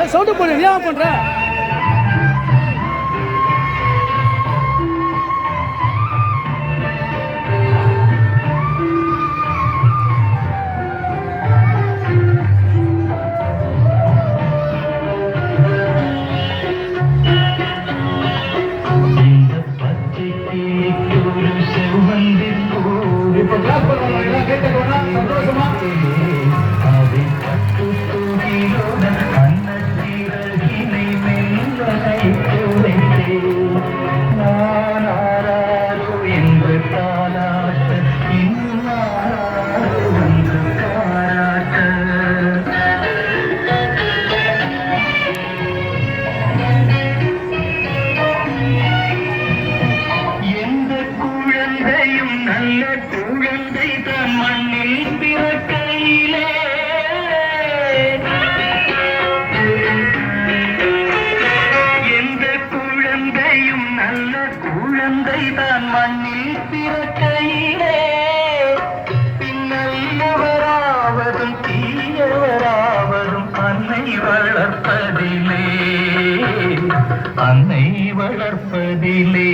Sound போடு, ஏன் பண்ற? குழந்தைதான் மண்ணில் பிறக்கையிலே பின்னல்லவராவதும் தீயவராவதும் அன்னை வளர்ப்பதிலே அன்னை வளர்ப்பதிலே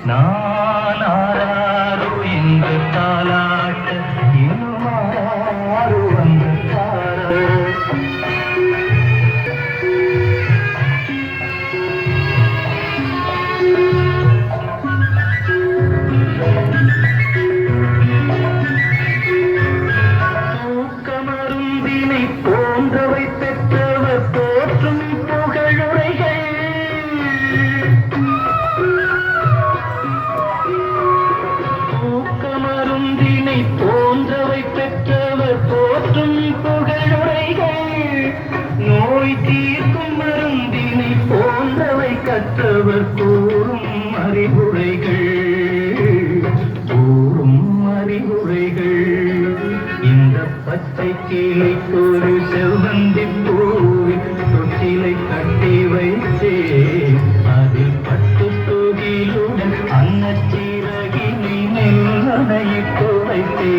நான் ஆராரோ என்று தாலாட்ட இன்னும் ஆராரோ வந்து தாரோ போன்றவை பெற்றவர் போற்றும் புகழுரைகள் ஊக்கமருந்தினை போன்றவை பெற்றவர் போற்றும் புகழுரைகள் நோய் தீர்க்கும் மருந்தினை போன்றவை கற்றவர் கூறும் அறிவுரைகள் இந்த பச்சை கிளிக்கு ஒரு செவ்வந்தி பூவில் தொட்டிலை கட்டி வைத்தே அதில் பட்டு தூகிலுடன் அன்னச்சீரகினை நெல் நனையிட்டு வைத்தே